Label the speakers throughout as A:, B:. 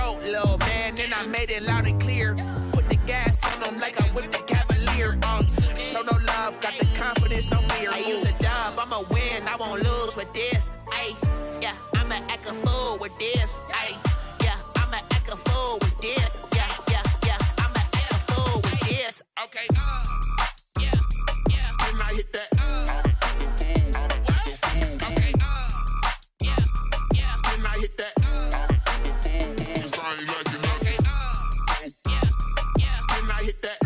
A: throat, little man. Then I made it loud and clear. Put the gas on them like I whipped the Cavalier. Show no love, got the confidence, no fear. I use a dub, I'ma win, I won't lose with this. Ay, yeah, I'ma act a fool with this. Ay, yeah, I'ma act a fool with this. Yeah, yeah, yeah, I'ma act a fool with this. Okay, yeah, yeah. Can I hit that? Okay, yeah, yeah. Can I hit that? Cause I ain't like it. Okay, yeah, yeah. Can I hit that?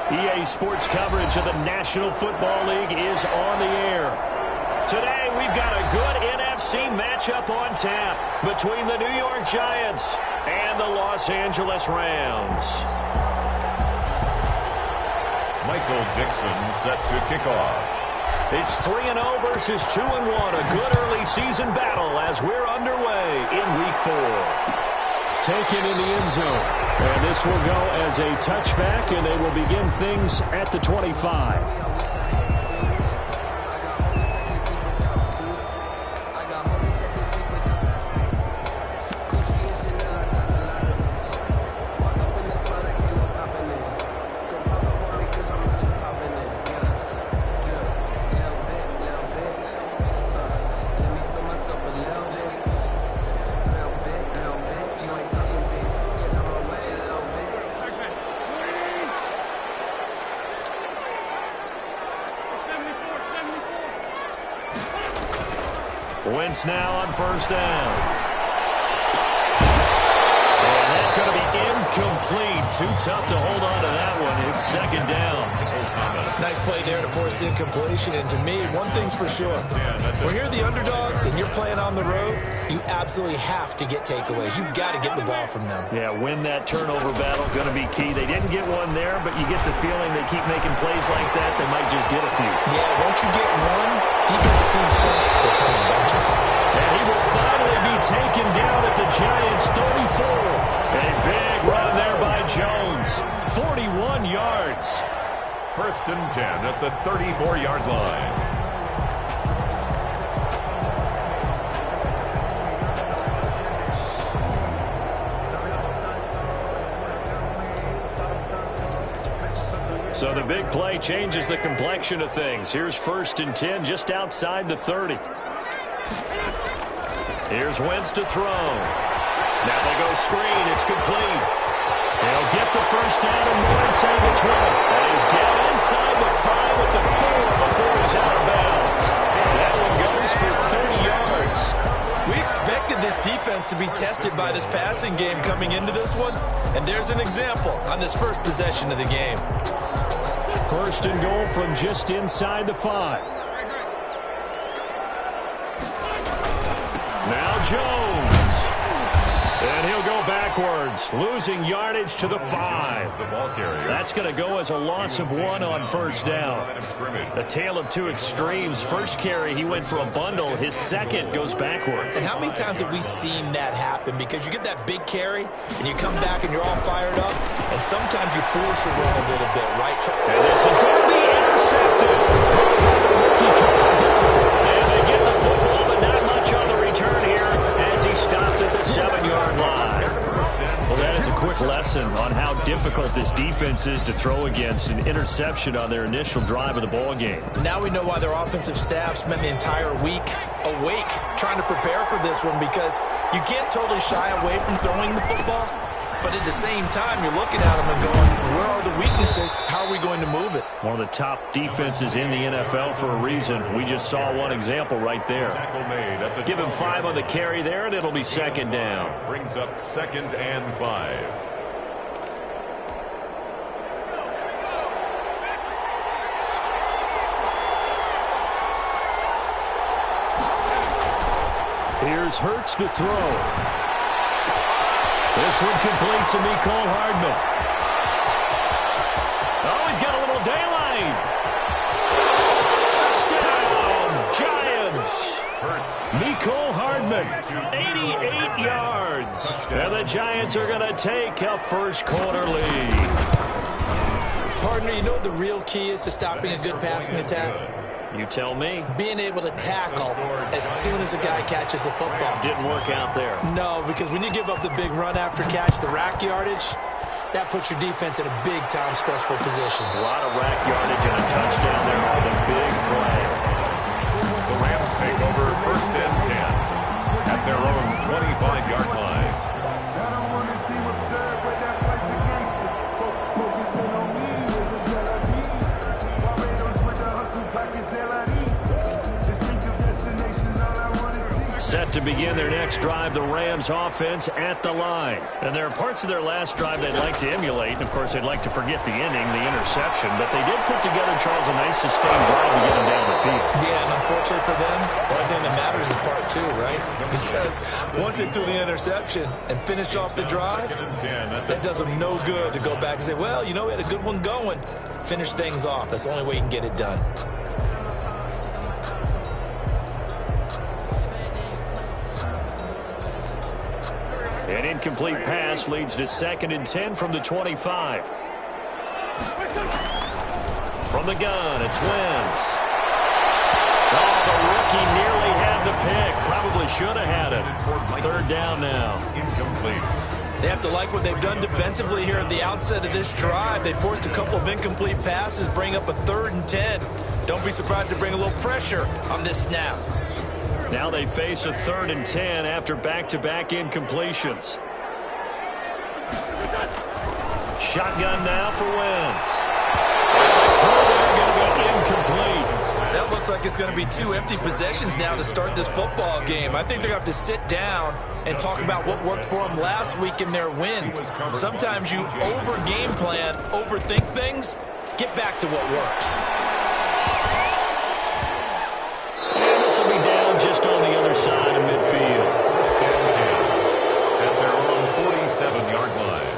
B: EA Sports coverage of the National Football League is on the air. Today, we've got a good NFC matchup on tap between the New York Giants and the Los Angeles Rams.
C: Michael Dixon set to kick off.
B: It's 3-0 versus 2-1. A good early season battle as we're underway in Week 4.
D: Taken in the end zone. And this will go as a touchback, and they will begin things at the 25.
B: Wentz now on first down. And that's going to be incomplete. Too tough to hold on to that one. It's second down.
E: Nice play there to force the incompletion. And to me, one thing's for sure. When you're the underdogs and you're playing on the road, you absolutely have to get takeaways. You've got to get the ball from them.
B: Yeah, win that turnover battle. Going to be key. They didn't get one there, but you get the feeling they keep making plays like that, they might just get a few.
E: Yeah, once you get one, defensive teams think they come in bunches.
B: And he will finally be taken down at the Giants' 34. A big run there by Jones. 41 yards.
C: First and 10 at the 34-yard line.
B: So the big play changes the complexion of things. Here's first and 10 just outside the 30. Here's Wentz to throw. Now they go screen. It's complete. They'll get the first down and more inside the 20. And he's down inside the 5 with the 4 before he's out of bounds. And that one goes for 30 yards.
E: We expected this defense to be tested by this passing game coming into this one. And there's an example on this first possession of the game.
D: First and goal from just inside the 5.
B: Now Jones. And he'll go backwards, losing yardage to the 5. That's going to go as a loss of 1 on first down. A tale of two extremes. First carry, he went for a bundle. His second goes backward.
E: And how many times have we seen that happen? Because you get that big carry, and you come back and you're all fired up, and sometimes you force a run a little bit, right?
B: And this is going to be intercepted. And they get the football, but not much on the return here as he stopped at the 7-yard line. Well, that is a quick lesson on how difficult this defense is to throw against. An interception on their initial drive of the ball game.
E: Now we know why their offensive staff spent the entire week awake trying to prepare for this one, because you can't totally shy away from throwing the football. But at the same time, you're looking at them and going, where are the weaknesses? How are we going to move it?
B: One of the top defenses in the NFL for a reason. We just saw one example right there. Give him 5 on the carry there, and it'll be second down.
C: Brings up second and 5.
D: Here's Hurts to throw.
B: This one complete to Mecole Hardman. Oh, he's got a little daylight. Touchdown, Giants. Mecole Hardman, 88 yards. And the Giants are going to take a first-quarter lead.
E: Partner, you know what the real key is to stopping a good passing attack?
B: You tell me.
E: Being able to tackle as soon as a guy catches the football.
B: Didn't work out there.
E: No, because when you give up the big run after catch, the rack yardage, that puts your defense in a big-time stressful position.
B: A lot of rack yardage and a touchdown there on the big play.
C: The Rams take over 1st and 10 at their own 25-yard line.
B: Set to begin their next drive, the Rams offense at the line. And there are parts of their last drive they'd like to emulate. And, of course, they'd like to forget the ending, the interception. But they did put together, Charles, a nice sustained drive to get them down the field.
E: Yeah, and unfortunately for them, the only thing that matters is part 2, right? Because once they threw the interception and finished off the drive, that does them no good to go back and say, well, you know, we had a good one going. Finish things off. That's the only way you can get it done.
B: An incomplete pass leads to 2nd and 10 from the 25. From the gun, it's Wentz. Oh, the rookie nearly had the pick. Probably should have had it. 3rd down now.
C: Incomplete.
E: They have to like what they've done defensively here at the outset of this drive. They forced a couple of incomplete passes, bring up a 3rd and 10. Don't be surprised to bring a little pressure on this snap.
B: Now they face a 3rd and 10 after back-to-back incompletions. Shotgun now for Wentz. They're going to be incomplete.
E: That looks like it's going to be 2 empty possessions now to start this football game. I think they're going to have to sit down and talk about what worked for them last week in their win. Sometimes you over-game plan, overthink things, get back to what works.
B: And this will be down just on the other side of midfield.
C: At their own 47-yard line.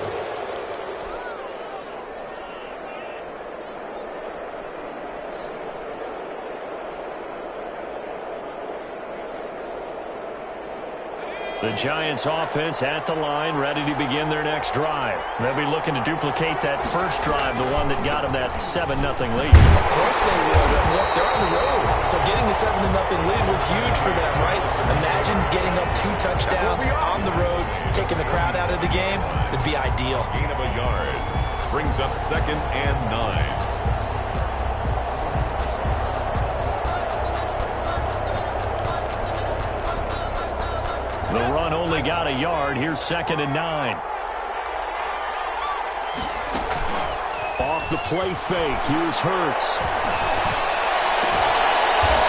B: The Giants offense at the line, ready to begin their next drive. They'll be looking to duplicate that first drive, the one that got them that 7-0 lead.
E: Of course they would. Look, they're on the road. So getting the 7-0 lead was huge for them, right? Imagine getting up 2 touchdowns on the road, taking the crowd out of the game. It'd be ideal.
C: Gain of a yard. Brings up 2nd and 9.
B: The run only got a yard. Here's 2nd and 9.
D: Off the play fake. Here's Hurts.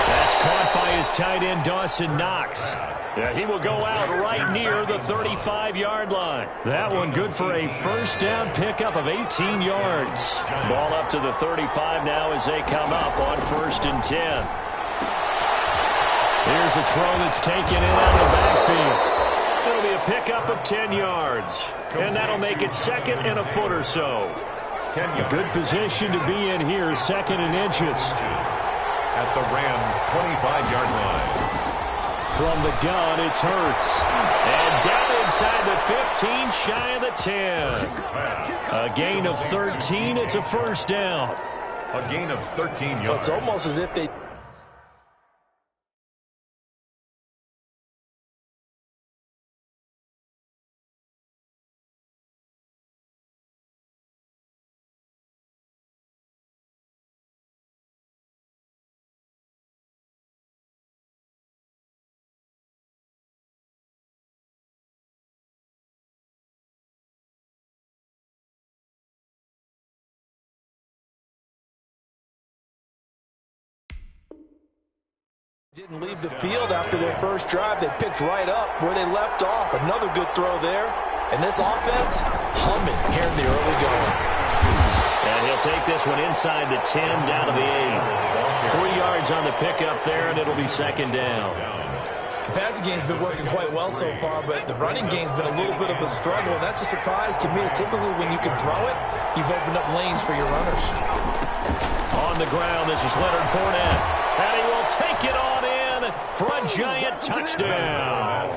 B: That's caught by his tight end, Dawson Knox. Yeah, he will go out right near the 35-yard line. That one good for a first down pickup of 18 yards. Ball up to the 35 now as they come up on 1st and 10. Here's a throw that's taken in out of the backfield. It'll be a pickup of 10 yards. And that'll make it 2nd and a foot or so.
C: 10 yards.
D: Good position to be in here, 2nd and inches.
C: At the Rams' 25-yard line.
D: From the gun, it's Hurts.
B: And down inside the 15, shy of the 10. A gain of 13. It's a first down.
C: A gain of 13 yards.
E: Well, it's almost as if they... didn't leave the field after their first drive. They picked right up where they left off. Another good throw there. And this offense, humming here in the early going.
B: And he'll take this one inside the 10, down to the 8. 3 yards on the pickup there, and it'll be 2nd down.
E: The passing game's been working quite well so far, but the running game's been a little bit of a struggle, and that's a surprise to me. Typically, when you can throw it, you've opened up lanes for your runners.
B: On the ground, this is Leonard Fournette. And he will take it on in for a giant touchdown.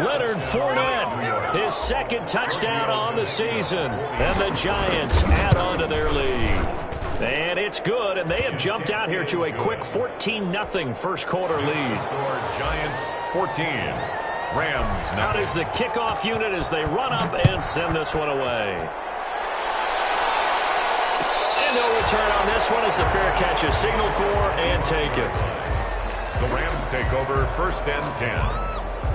B: Leonard Fournette, his 2nd touchdown on the season. And the Giants add on to their lead. And it's good, and they have jumped out here to a quick 14-0 first quarter lead.
C: Giants 14. Rams now.
B: Out is the kickoff unit as they run up and send this one away. And no return on this one as the fair catch is signaled for and taken.
C: The Rams take over first and 10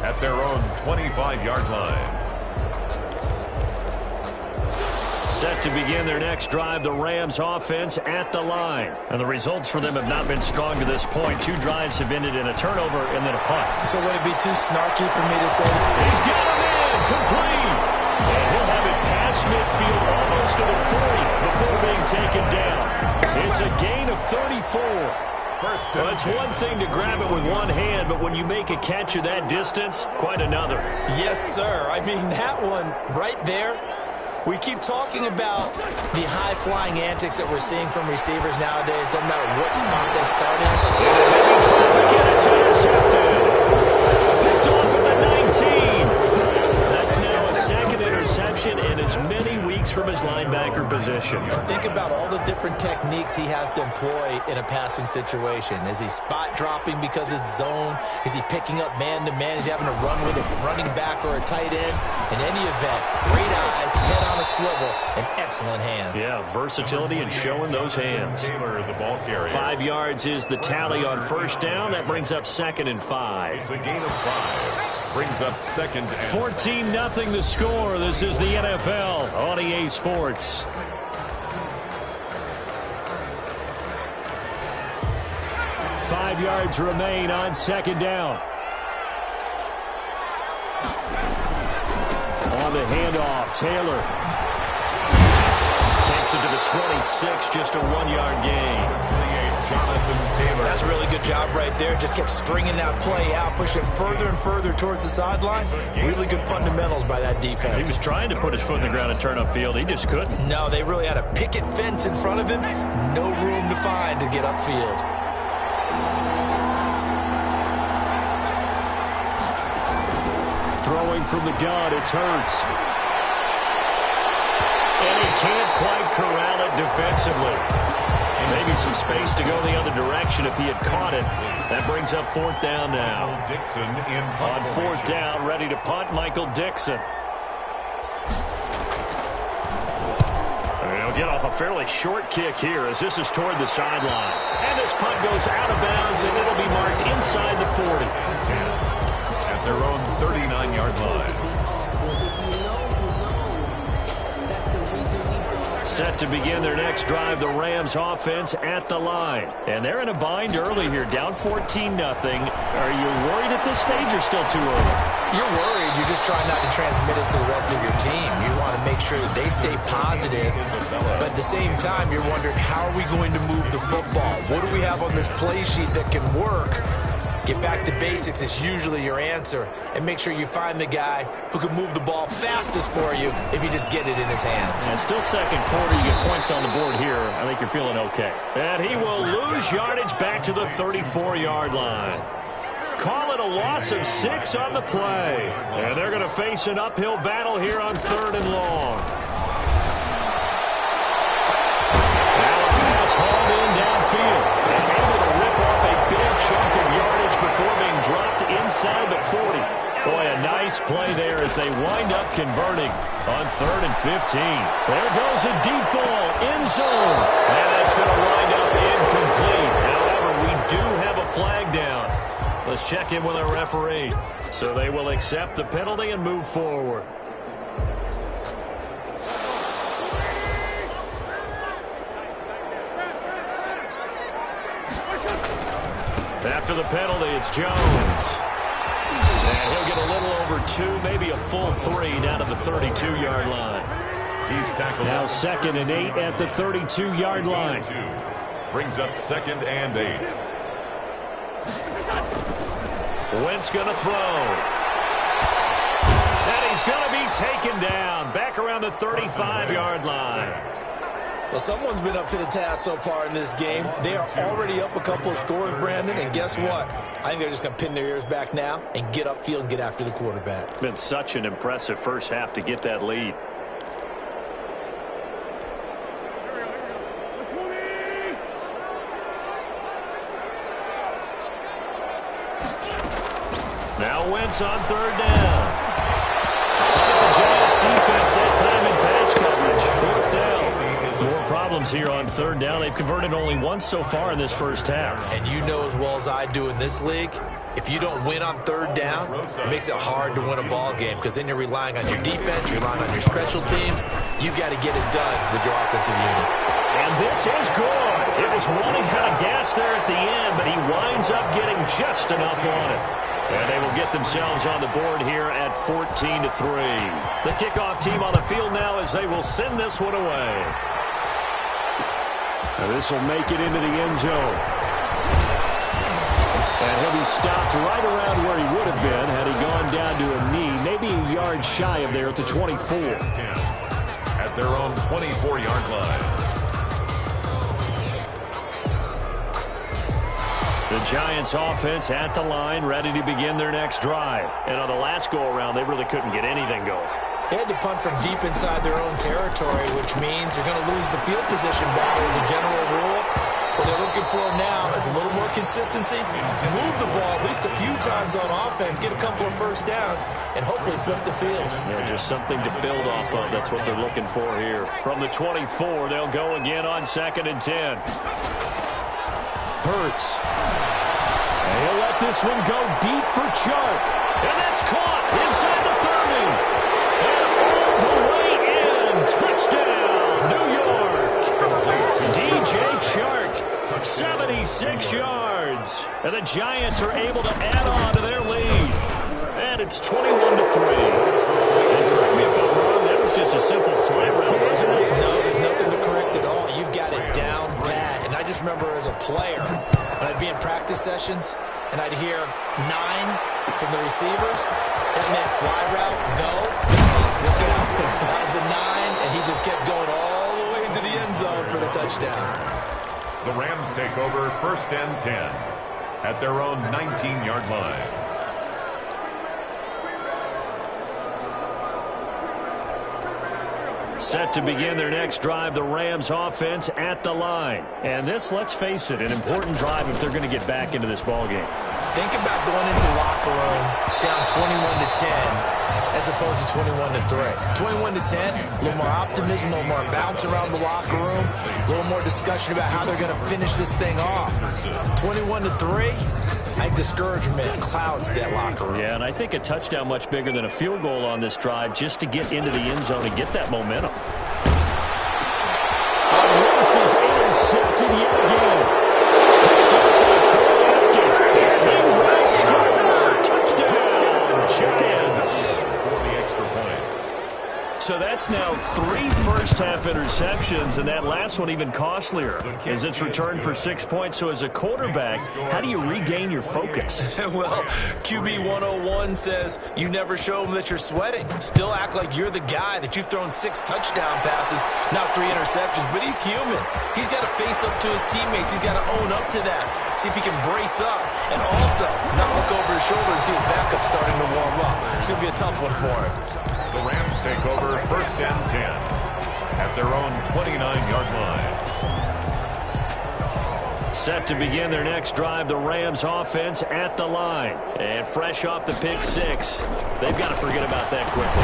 C: at their own 25-yard line.
B: Set to begin their next drive, the Rams offense at the line. And the results for them have not been strong to this point. 2 drives have ended in a turnover and then a punt.
E: So would it be too snarky for me to say?
B: He's got him in, complete. And he'll have it past midfield almost to the 40 before being taken down. It's a gain of 34. Well, it's one thing to grab it with one hand, but when you make a catch of that distance, quite another.
E: Yes, sir. I mean, that one right there. We keep talking about the high-flying antics that we're seeing from receivers nowadays. Doesn't matter what spot they start in.
B: Heavy traffic, and it's intercepted. Picked off at the 19. That's now a second interception in as many weeks from his linebacker position.
E: Think about all the different techniques he has to employ in a passing situation. Is he spot dropping because it's zone? Is he picking up man-to-man? Is he having to run with a running back or a tight end? In any event, great eyes, head on a swivel, and excellent hands.
B: Yeah, versatility and showing those hands.
C: Taylor, the ball carrier.
B: 5 yards is the tally on first down. That brings up 2nd and 5.
C: It's a gain of 5. Brings up 2nd and
B: 14-0 the score. This is the NFL on EA Sports. Five yards remain on second down. On the handoff, Taylor takes it to the 26, just a 1-yard gain.
C: 28, Jonathan Taylor.
E: That's a really good job right there. Just kept stringing that play out, pushing further and further towards the sideline. Really good fundamentals by that defense.
B: He was trying to put his foot in the ground and turn upfield. He just couldn't.
E: No, they really had a picket fence in front of him. No room to find to get upfield.
B: Throwing from the gun, it's Hurts. And he can't quite corral it defensively. And maybe some space to go the other direction if he had caught it. That brings up 4th down now.
C: Dixon in
B: On 4th down, ready to punt, Michael Dixon. And he'll get off a fairly short kick here as this is toward the sideline. And this punt goes out of bounds, and it'll be marked inside the 40.
C: At their own 39-yard line.
B: Set to begin their next drive, the Rams offense at the line. And they're in a bind early here, down 14-0. Are you worried at this stage or still too early?
E: You're worried. You're just trying not to transmit it to the rest of your team. You want to make sure that they stay positive. But at the same time, you're wondering, how are we going to move the football? What do we have on this play sheet that can work? Get back to basics is usually your answer. And make sure you find the guy who can move the ball fastest for you if you just get it in his hands.
B: And still second quarter, you get points on the board here. I think you're feeling okay. And he will lose yardage back to the 34-yard line. Call it a loss of 6 on the play. And they're going to face an uphill battle here on 3rd and long. Now a pass hauled in downfield. And able to rip off a big chunk of yardage before being dropped inside the 40. Boy, a nice play there as they wind up converting on 3rd and 15. There goes a deep ball, end zone. And that's going to wind up incomplete. However, we do have a flag down. Let's check in with our referee. So they will accept the penalty and move forward. After the penalty, it's Jones. And he'll get a little over 2, maybe a full 3 down to the 32-yard line.
C: He's tackled.
B: Now 2nd and 8 at the 32-yard line.
C: Brings up 2nd and 8.
B: Wentz going to throw. And he's going to be taken down back around the 35-yard line.
E: Well, someone's been up to the task so far in this game. They are already up a couple of scores, Brandon, and guess what? I think they're just going to pin their ears back now and get upfield and get after the quarterback.
B: Been such an impressive first half to get that lead. Now Wentz on third down. The Giants defense that time in pass coverage. Fourth down. More problems here on third down. They've converted only once so far in this first half.
E: And you know as well as I do in this league, if you don't win on third down, it makes it hard to win a ball game because then you're relying on your defense, you're relying on your special teams. You got to get it done with your offensive unit.
B: And this is good. It was running out of gas there at the end, but he winds up getting just enough on it. And they will get themselves on the board here at 14-3. The kickoff team on the field now as they will send this one away.
D: Now this will make it into the end zone. And he'll be stopped right around where he would have been had he gone down to a knee, maybe a yard shy of there at the 24.
C: At their own 24-yard line.
B: The Giants offense at the line, ready to begin their next drive. And on the last go-around, they really couldn't get anything going.
E: They had to punt from deep inside their own territory, which means you're going to lose the field position battle as a general rule. What they're looking for now is a little more consistency. Move the ball at least a few times on offense, get a couple of first downs, and hopefully flip the field.
B: Yeah, just something to build off of. That's what they're looking for here. From the 24, they'll go again on 2nd and 10.
D: Hurts. And he'll let this one go deep for Chark.
B: And that's caught inside the 30. And all the way in. Touchdown, New York. DJ Chark, 76 yards. And the Giants are able to add on to their lead. And it's 21-3. And correct me if I'm wrong, that was just a simple fly route, wasn't it?
E: No, there's nothing to correct at all. You've got it down pat. And I just remember as a player, when I'd be in practice sessions and I'd hear 9 from the receivers, that meant fly route, go, look out. That was the 9, and he just kept going all the way into the end zone for the touchdown.
C: The Rams take over 1st and 10 at their own 19-yard line.
B: Set to begin their next drive, the Rams offense at the line. And this, let's face it, an important drive if they're going to get back into this ballgame.
E: Think about going into the locker room down 21-10 as opposed to 21-3. 21-10, a little more optimism, a little more bounce around the locker room, a little more discussion about how they're going to finish this thing off. 21-3, I think discouragement clouds that locker room.
B: Yeah, and I think a touchdown much bigger than a field goal on this drive just to get into the end zone and get that momentum.
D: Wentz is intercepted yet again. So that's now 3 first-half interceptions, and that last one even costlier as it's returned for 6 points. So as a quarterback, how do you regain your focus?
E: Well, QB 101 says you never show them that you're sweating. Still act like you're the guy, that you've thrown 6 touchdown passes, not 3 interceptions. But he's human. He's got to face up to his teammates. He's got to own up to that. See if he can brace up and also not look over his shoulder and see his backup starting to warm up. It's going to be a tough one for him.
C: The Rams take over 1st and 10 at their own 29-yard line.
B: Set to begin their next drive, the Rams offense at the line. And fresh off the pick 6, they've got to forget about that quickly.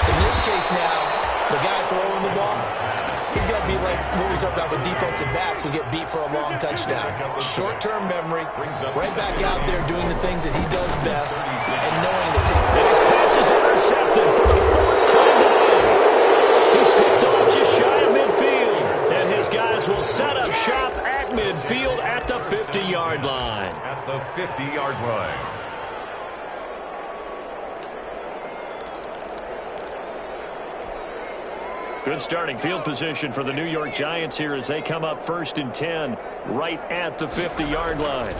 E: In this case now, the guy throwing the ball, he's got to be like what we talked about with defensive backs who get beat for a long touchdown. Short-term memory, right back out there doing the things that he does best and knowing to take.
B: And his pass is intercepted for the 4th time today. He's picked off just shy of midfield. And his guys will set up shop at midfield at the 50-yard line.
C: At the 50-yard line.
B: Good starting field position for the New York Giants here as they come up 1st and 10 right at the 50-yard line.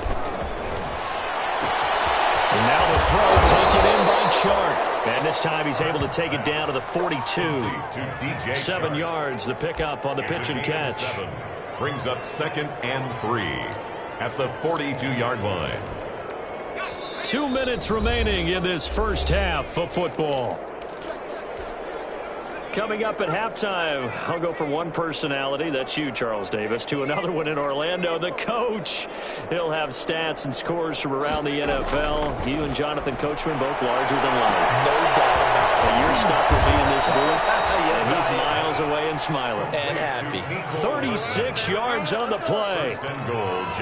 B: And now the throw taken in by Chark. And this time he's able to take it down to the 42. 7 yards, the pickup on the pitch and catch.
C: Brings up 2nd and 3 at the 42-yard line.
B: 2 minutes remaining in this first half of football.
D: Coming up at halftime, I'll go from one personality, that's you, Charles Davis, to another one in Orlando, the coach. He'll have stats and scores from around the NFL. You and Jonathan Coachman both larger than life.
E: No doubt about it.
D: And you're stuck with me in this booth,
E: Yes,
D: and he's
E: I am.
D: miles away and smiling.
E: And happy.
D: 36 yards on the play.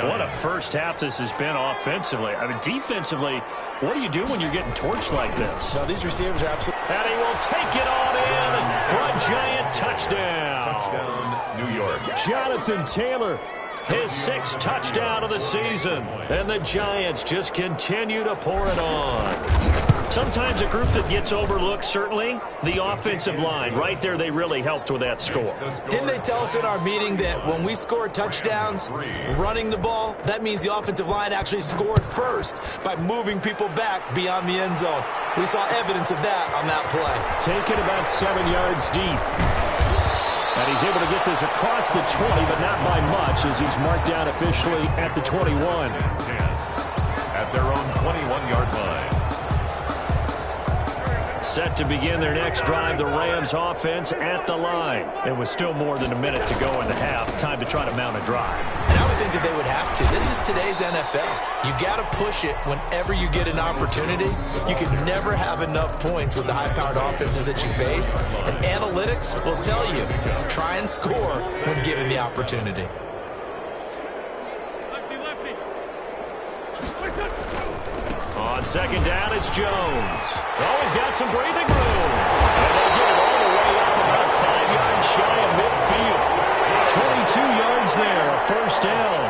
D: What a first half this has been offensively. I mean, defensively, what do you do when you're getting torched like this?
E: No, these receivers are absolutely...
D: And he will take it on in for a giant touchdown.
C: Touchdown, New York.
D: Jonathan Taylor, his 6th touchdown of the season. And the Giants just continue to pour it on. Sometimes a group that gets overlooked, certainly, the offensive line. Right there, they really helped with that score.
E: Didn't they tell us in our meeting that when we score touchdowns, running the ball, that means the offensive line actually scored first by moving people back beyond the end zone? We saw evidence of that on that play.
D: Taken about 7 yards deep. And he's able to get this across the 20, but not by much, as he's marked down officially at the 21.
C: 10 at their own 21-yard line.
D: Set to begin their next drive, the Rams offense at the line. It was still more than a minute to go in the half. Time to try to mount a drive.
E: And I would think that they would have to. This is today's NFL. You got to push it whenever you get an opportunity. You can never have enough points with the high-powered offenses that you face. And analytics will tell you, try and score when given the opportunity.
D: On second down, it's Jones. Oh, he's got some breathing room. And they'll get it all the way up about 5 yards shy of midfield. 22 yards there, a first down.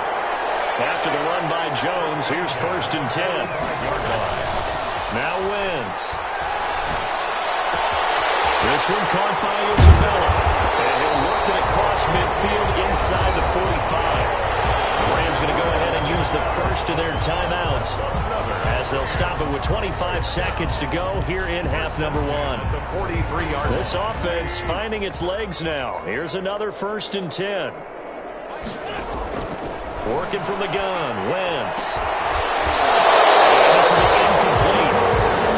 D: After the run by Jones, here's 1st and 10. Now Wentz. This one caught by Isabella. And he'll work it across midfield inside the 45. The Rams going to go ahead and use the first of their timeouts as they'll stop it with 25 seconds to go here in half number 1.
C: The 43-yard.
D: This offense finding its legs now. Here's another 1st and 10. Working from the gun, Wentz. This will be incomplete.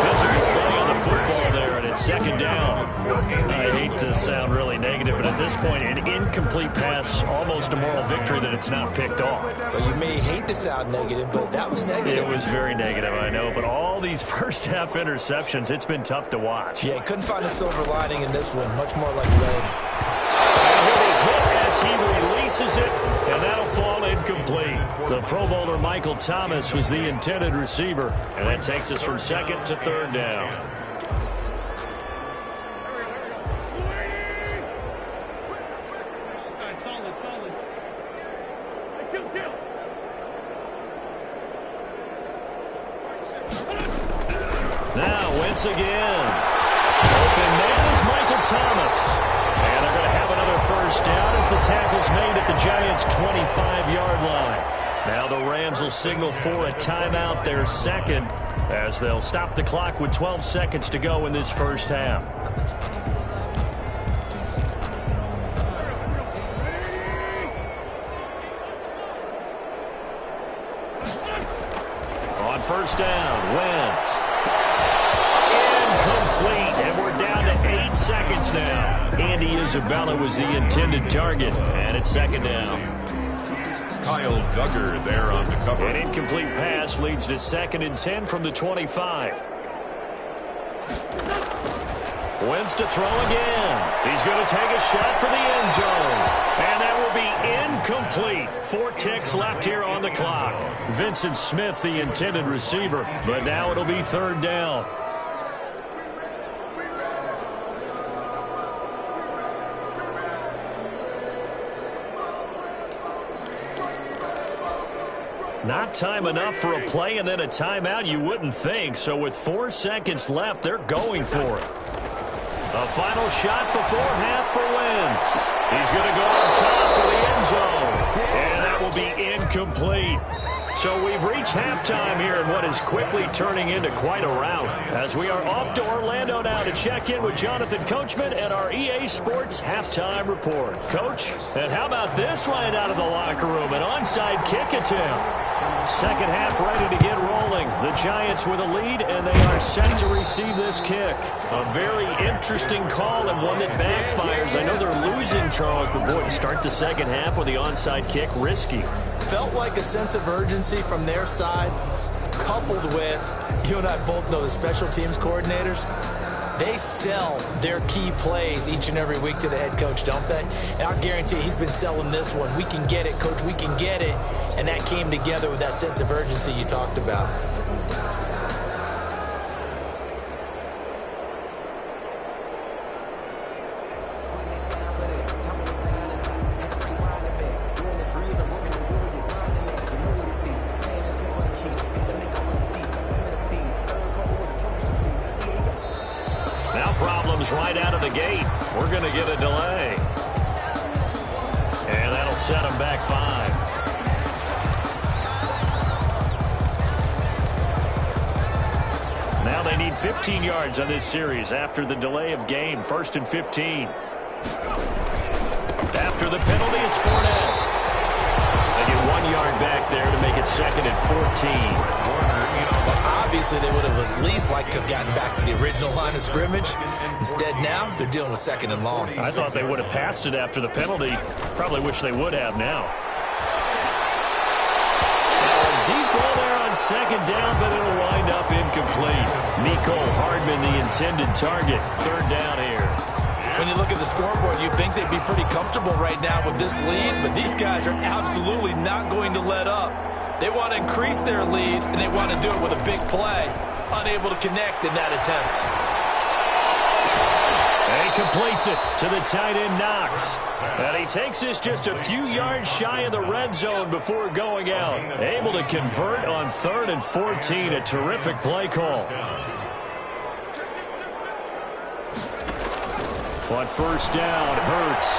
D: Physical play on the football there, and it's second down. I hate to sound really negative, but at this point, an incomplete pass, almost a moral victory that it's not picked off.
E: Well, you may hate to sound negative, but that was negative.
D: It was very negative, I know, but all these first-half interceptions, it's been tough to watch.
E: Yeah, couldn't find a silver lining in this one, much more like red.
D: And he'll be hit as he releases it, and that'll fall incomplete. The Pro Bowler Michael Thomas was the intended receiver, and that takes us from 2nd to 3rd down. Now Wentz again. Open man is Michael Thomas. And they're going to have another first down as the tackle's made at the Giants' 25-yard line. Now the Rams will signal for a timeout, their 2nd, as they'll stop the clock with 12 seconds to go in this first half. On first down, Wentz. Incomplete, and we're down to 8 seconds now. Andy Isabella was the intended target, and it's 2nd down.
C: Kyle Duggar there on the cover.
D: An incomplete pass leads to 2nd and 10 from the 25. Wentz to throw again. He's going to take a shot for the end zone. And that will be incomplete. 4 ticks left here on the clock. Vincent Smith, the intended receiver, but now it'll be 3rd down. Not time enough for a play and then a timeout, you wouldn't think. So with 4 seconds left, they're going for it. A final shot before half for Wentz. He's going to go on top for the end zone. And that will be incomplete.
B: So we've reached halftime here in what is quickly turning into quite a rout, as we are off to Orlando now to check in with Jonathan Coachman and our EA Sports halftime report. Coach, and how about this right out of the locker room? An onside kick attempt. Second half ready to get rolling. The Giants with a lead, and they are set to receive this kick. A very interesting call and one that backfires. I know they're losing, Charles, but boy, to start the second half with the onside kick, risky.
E: Felt like a sense of urgency from their side, coupled with, you and I both know the special teams coordinators, they sell their key plays each and every week to the head coach, don't they? And I'll guarantee he's been selling this one. We can get it, coach, we can get it. And that came together with that sense of urgency you talked about.
B: Right out of the gate. We're going to get a delay. And that'll set them back 5. Now they need 15 yards on this series after the delay of game. 1st and 15. After the penalty, it's Fournette. They get 1 yard back there to make it 2nd and 14.
E: Obviously, they would have at least liked to have gotten back to the original line of scrimmage. Instead, now they're dealing with 2nd and long.
B: I thought they would have passed it after the penalty. Probably wish they would have now. A deep ball there on 2nd down, but it'll wind up incomplete. Mecole Hardman, the intended target. 3rd down here.
E: When you look at the scoreboard, you'd think they'd be pretty comfortable right now with this lead, but these guys are absolutely not going to let up. They want to increase their lead, and they want to do it with a big play. Unable to connect in that attempt.
B: And he completes it to the tight end, Knox. And he takes this just a few yards shy of the red zone before going out. Able to convert on 3rd and 14. A terrific play call. On 1st down, Hurts.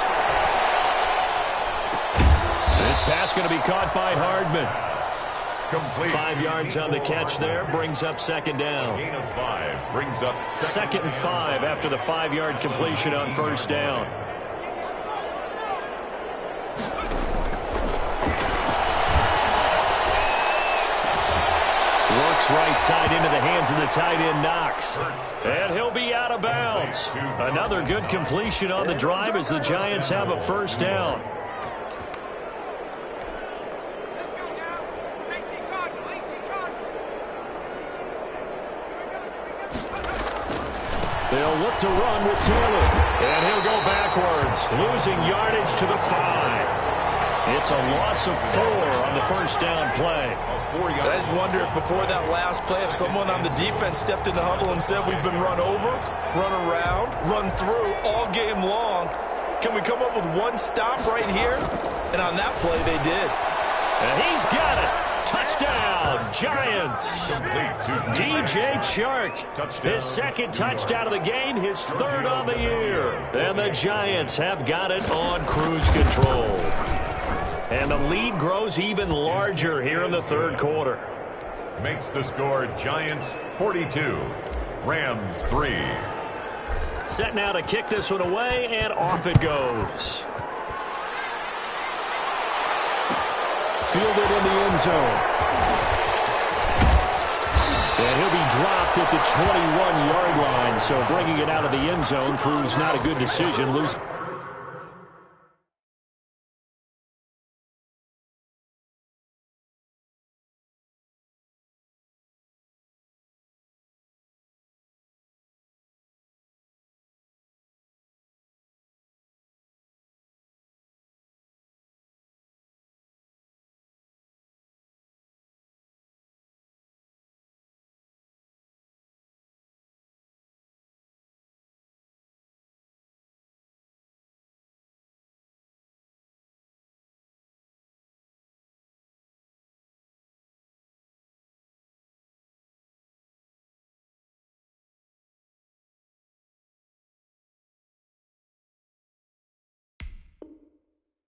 B: This pass going to be caught by Hardman.
C: Complete.
B: 5 yards on the catch there, brings up 2nd down.
C: Gain of 5 brings up
B: 2nd and 5 after the 5-yard completion on 1st down. Works right side into the hands of the tight end, Knox. And he'll be out of bounds. Another good completion on the drive as the Giants have a 1st down. They'll look to run with Taylor. And he'll go backwards, losing yardage to the 5. It's a loss of 4 on the 1st down play.
E: I just wonder if before that last play, if someone on the defense stepped in the huddle and said, we've been run over, run around, run through all game long. Can we come up with one stop right here? And on that play, they did.
B: And he's got it. Touchdown, Giants. DJ Chark, his 2nd touchdown of the game, his 3rd on the year. And the Giants have got it on cruise control. And the lead grows even larger here in the 3rd quarter.
C: Makes the score Giants 42, Rams 3.
B: Set now to kick this one away, and off it goes. Fielded in the end zone. And he'll be dropped at the 21-yard line, so bringing it out of the end zone proves not a good decision.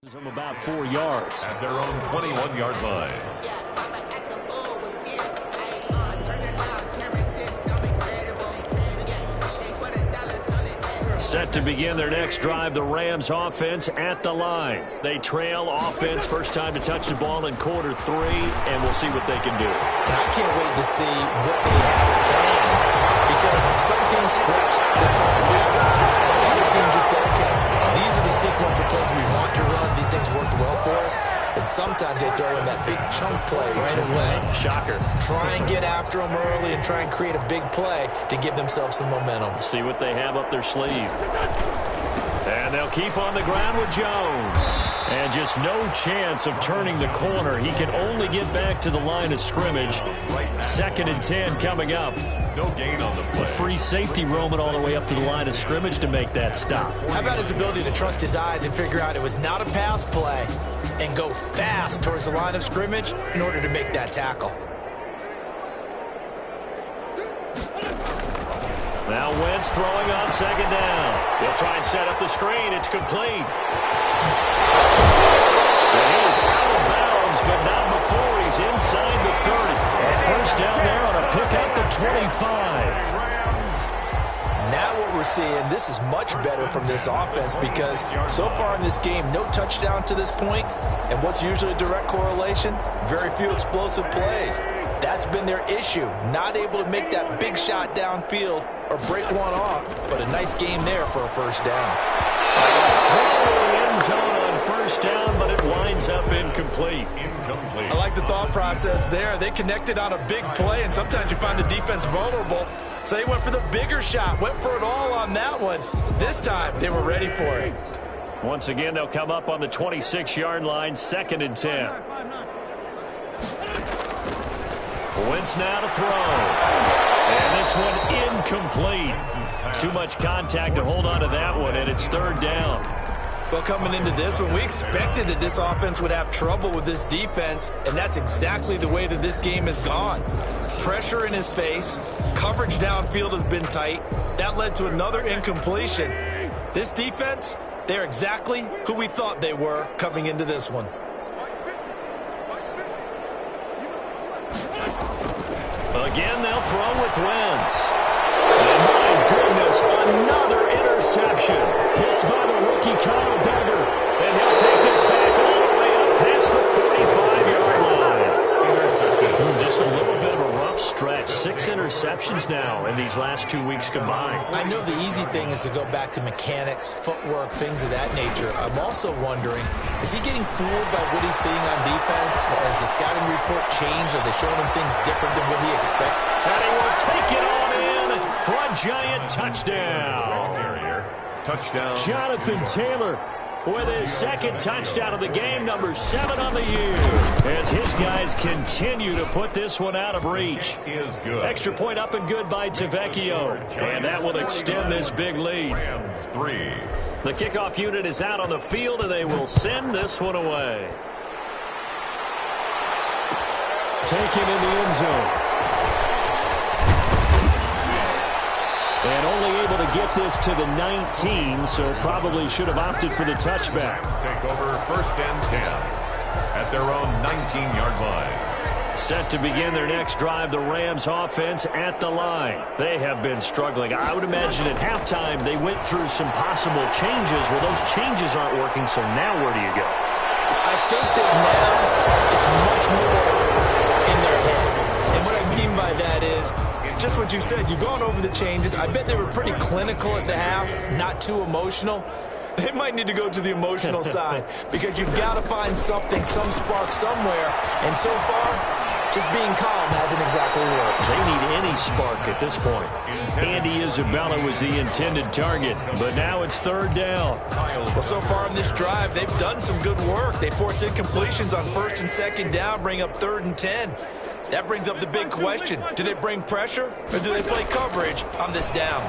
B: Of about 4 yards.
C: At their own 21-yard line.
B: Set to begin their next drive, the Rams offense at the line. They trail offense, first time to touch the ball in quarter 3, and we'll see what they can do.
E: And I can't wait to see what they have planned, because some teams script to start the half. Other teams just go, okay, these are the sequence of plays we want to run. These things worked well for us. And sometimes they throw in that big chunk play right away.
B: Shocker.
E: Try and get after them early and try and create a big play to give themselves some momentum.
B: See what they have up their sleeve. And they'll keep on the ground with Jones. And just no chance of turning the corner. He can only get back to the line of scrimmage. 2nd and 10 coming up.
C: No gain on the play.
B: A free safety roaming all the way up to the line of scrimmage to make that stop.
E: How about his ability to trust his eyes and figure out it was not a pass play and go fast towards the line of scrimmage in order to make that tackle?
B: Now Wentz throwing on 2nd down. He'll try and set up the screen. It's complete. And he is out of bounds, but not before he's inside the 30. And first down there on a pick at the 25.
E: Now what we're seeing, this is much better from this offense, because so far in this game, no touchdowns to this point, and what's usually a direct correlation? Very few explosive plays. That's been their issue, not able to make that big shot downfield or break one off, but a nice game there for a first down.
B: Throwing end zone on first down, but it winds up incomplete.
E: I like the thought process there. They connected on a big play, and sometimes you find the defense vulnerable. So they went for the bigger shot, went for it all on that one. This time, they were ready for it.
B: Once again, they'll come up on the 26-yard line, 2nd and 10. Wentz now to throw. And this one incomplete. Too much contact to hold on to that one, and it's 3rd down.
E: Well, coming into this one, we expected that this offense would have trouble with this defense, and that's exactly the way that this game has gone. Pressure in his face, coverage downfield has been tight. That led to another incompletion. This defense, they're exactly who we thought they were coming into this one.
B: Again, they'll throw with Wentz. And my goodness, another interception. Picked by the rookie Kyle Duggar. And he'll take this back all the way up past the 45-yard line. Just a little bit of a rough stretch. 6 interceptions now in these last 2 weeks combined.
E: I know the easy thing is to go back to mechanics, footwork, things of that nature. I'm also wondering, is he getting fooled by what he's seeing on defense? Has the scouting report changed? Are they showing him things different than what he expected?
B: And he will take it on in for a giant touchdown.
C: Touchdown.
B: Jonathan Taylor with his 2nd touchdown of the game, number 7 on the year, as his guys continue to put this one out of reach.
C: Is good.
B: Extra point up and good by Tavecchio, and that will extend this big lead.
C: Rams 3.
B: The kickoff unit is out on the field, and they will send this one away. Taken in the end zone. And only able to get this to the 19, so probably should have opted for the touchback.
C: Take over 1st and 10 at their own 19-yard line.
B: Set to begin their next drive, the Rams offense at the line. They have been struggling. I would imagine at halftime they went through some possible changes. Well, those changes aren't working, so now where do you go?
E: I think that now it's much more in their head. And what I mean by that is, just what you said, you've gone over the changes. I bet they were pretty clinical at the half, not too emotional. They might need to go to the emotional side, because you've got to find something, some spark somewhere. And so far, just being calm hasn't exactly worked.
B: They need any spark at this point. Andy Isabella was the intended target, but now it's 3rd down.
E: Well, so far in this drive, they've done some good work. They forced incompletions on 1st and 2nd down, bring up 3rd and 10. That brings up the big question. Do they bring pressure, or do they play coverage on this down?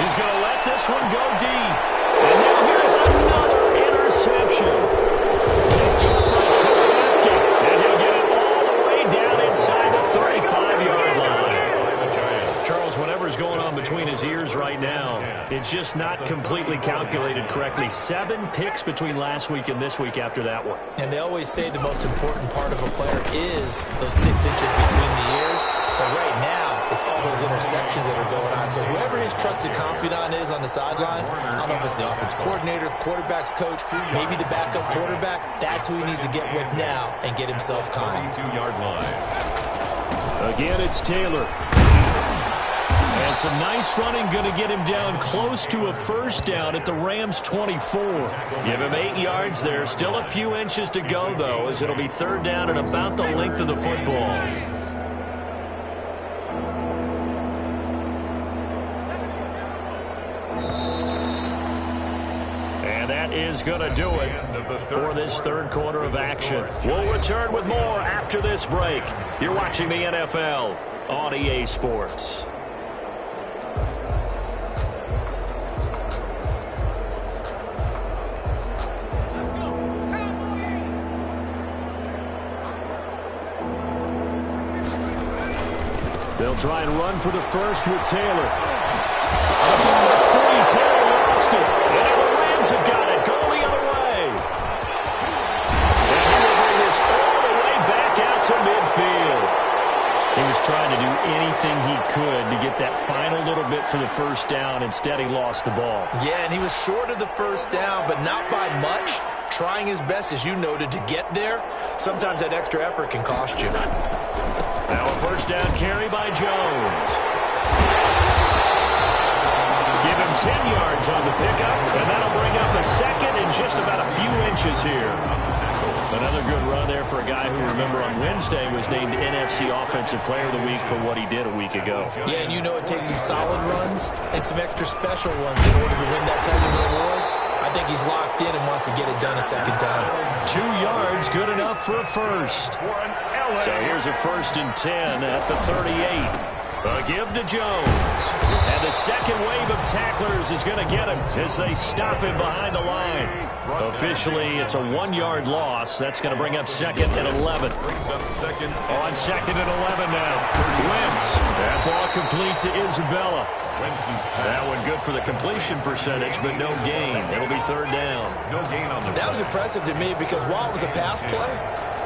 B: He's going to let this one go deep. And now here's another interception. Picked up by Troy Apke. And he'll get it all the way down inside the 35-yard line. Charles, whatever's going on between his ears right now, it's just not completely calculated correctly. 7 picks between last week and this week after that one.
E: And they always say the most important part of a player is those 6 inches between the ears. But right now, it's all those interceptions that are going on. So whoever his trusted confidant is on the sidelines, I don't know if it's the offensive coordinator, the quarterback's coach, maybe the backup quarterback, that's who he needs to get with now and get himself calm.
C: 22-yard line.
B: Again, it's Taylor. And some nice running going to get him down close to a first down at the Rams' 24. Give him 8 yards there. Still a few inches to go, though, as it'll be third down and about the length of the football. And that is going to do it for this third quarter of action. We'll return with more after this break. You're watching the NFL on EA Sports. They'll try and run for the first with Taylor. Up almost 40, Taylor lost it. And now the Rams have got it. Go the other way. And he will bring this all the way back out to midfield. He was trying to do anything he could to get that final little bit for the first down. Instead, he lost the ball.
E: Yeah, and he was short of the first down, but not by much. Trying his best, as you noted, to get there. Sometimes that extra effort can cost you.
B: Now a first down carry by Jones. Give him 10 yards on the pickup, and that'll bring up a second and just about a few inches here. Another good run there for a guy who, remember, on Wednesday was named NFC Offensive Player of the Week for what he did a week ago.
E: Yeah, and you know it takes some solid runs and some extra special ones in order to win that type of reward. I think he's locked in and wants to get it done a second time.
B: 2 yards, good enough for a first. So here's a 1st and 10 at the 38. A give to Jones. And the second wave of tacklers is going to get him as they stop him behind the line. Officially, it's a 1-yard loss. That's going to bring up 2nd and 11. On 2nd and 11 now. Wentz. That ball complete to Isabella. That one good for the completion percentage, but no gain. It'll be third down.
C: No gain on the
E: That was impressive to me because while it was a pass play,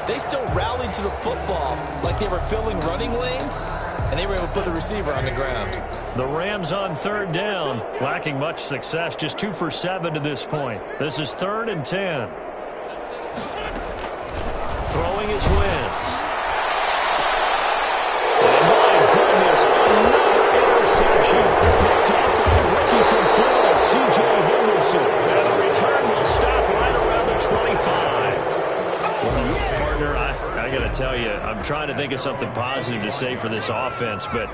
E: they still rallied to the football like they were filling running lanes, and they were able to put the receiver on the ground.
B: The Rams on third down, lacking much success, just 2 for 7 to this point. This is 3rd and 10. Throwing his Wentz. Oh, my goodness, another interception. Picked up by the rookie from Florida, C.J. Henderson. And the return will stop right around the 25. Partner, I got to tell you, I'm trying to think of something positive to say for this offense, but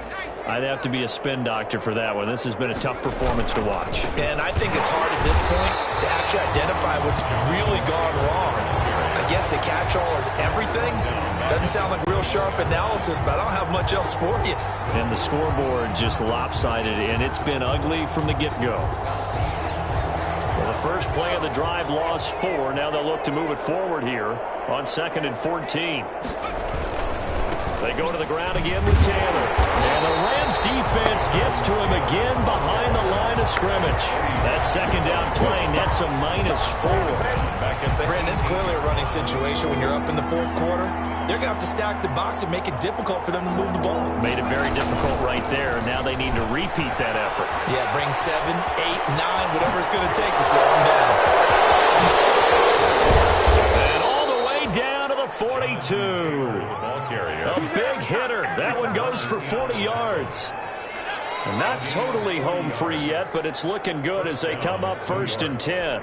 B: I'd have to be a spin doctor for that one. This has been a tough performance to watch.
E: And I think it's hard at this point to actually identify what's really gone wrong. I guess the catch-all is everything. Doesn't sound like real sharp analysis, but I don't have much else for you.
B: And the scoreboard just lopsided, and it's been ugly from the get-go. Well, the first play of the drive lost 4. Now they'll look to move it forward here on 2nd and 14. They go to the ground again with Taylor. And the Rams defense gets to him again behind the line of scrimmage. That second down play nets a -4.
E: Brandon, it's clearly a running situation when you're up in the fourth quarter. They're going to have to stack the box and make it difficult for them to move the ball.
B: Made it very difficult right there. Now they need to repeat that effort.
E: Yeah, bring 7, 8, 9, whatever it's going to take to slow them down.
B: And all the way down to the 42. A big hitter. That one goes for 40 yards. Not totally home free yet, but it's looking good as they come up 1st and 10.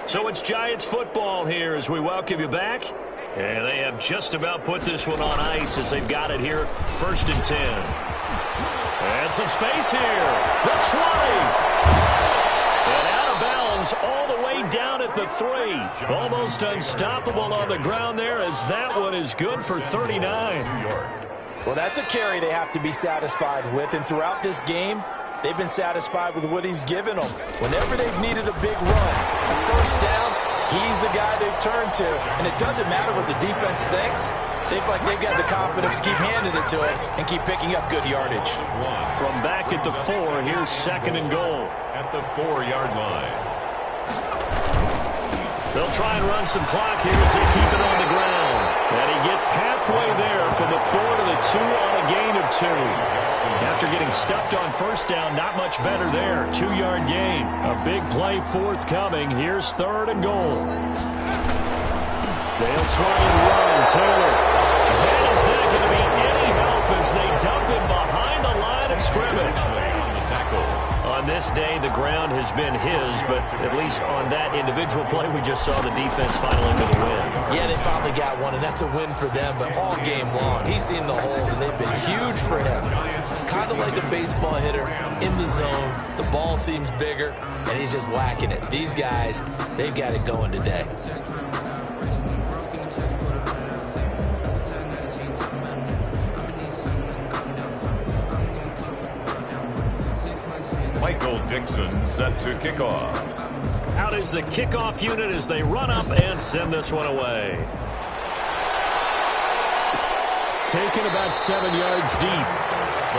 B: So it's Giants football here as we welcome you back. And they have just about put this one on ice as they've got it here, 1st and 10. And some space here. The 20. And out of bounds all the way down at the 3. Almost unstoppable on the ground there as that one is good for 39.
E: Well, that's a carry they have to be satisfied with. And throughout this game, they've been satisfied with what he's given them. Whenever they've needed a big run, a first down, he's the guy they've turned to. And it doesn't matter what the defense thinks. They've got the confidence to keep handing it to him and keep picking up good yardage.
B: From back at the 4, here's 2nd and goal.
C: At the 4-yard line.
B: They'll try and run some clock here as they keep it on the ground. And he gets halfway there from the 4 to the 2 on a gain of 2. After getting stuffed on first down, not much better there. 2-yard gain. A big play forthcoming. Here's 3rd and goal. They'll try and run. Taylor. That is not going to be any help as they dump him behind the line of scrimmage. On this day, the ground has been his, but at least on that individual play, we just saw the defense finally with a win.
E: Yeah, they finally got one, and that's a win for them, but all game long, he's seen the holes, and they've been huge for him. Kind of like a baseball hitter in the zone. The ball seems bigger, and he's just whacking it. These guys, they've got it going today.
C: Michael Dixon set to kick off.
B: Out is the kickoff unit as they run up and send this one away. Taken about 7 yards deep.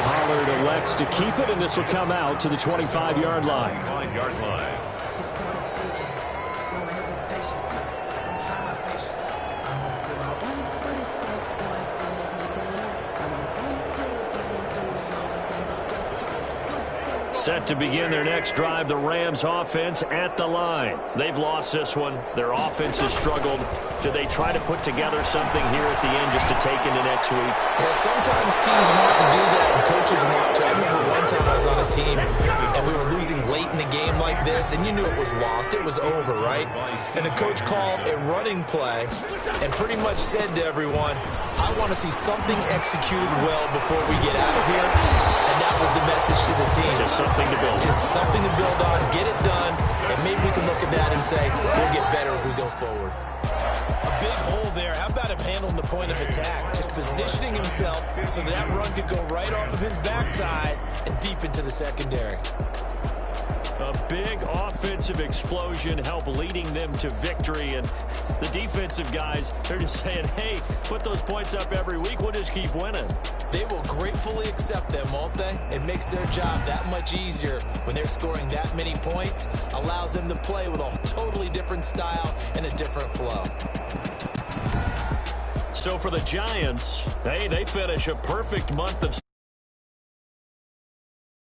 B: Pollard elects to keep it, and this will come out to the 25-yard line.
C: 25-yard line.
B: Set to begin their next drive, the Rams offense at the line. They've lost this one. Their offense has struggled. Do they try to put together something here at the end just to take into next week?
E: Yeah, sometimes teams want to do that, and coaches want to. I remember one time I was on a team, and we were losing late in a game like this, and you knew it was lost. It was over, right? And the coach called a running play and pretty much said to everyone, I want to see something executed well before we get out of here. And that was the message to the team.
B: Just something to build on.
E: Just something to build on, get it done, and maybe we can look at that and say, we'll get better as we go forward. A big hole there. How about him handling the point of attack? Just positioning himself so that run could go right off of his backside and deep into the secondary.
B: A big offensive explosion helped leading them to victory, and the defensive guys, they're just saying, hey, put those points up every week, we'll just keep winning.
E: They will gratefully accept them, won't they? It makes their job that much easier when they're scoring that many points, allows them to play with a totally different style and a different flow.
B: So for the Giants, hey, they finish a perfect month of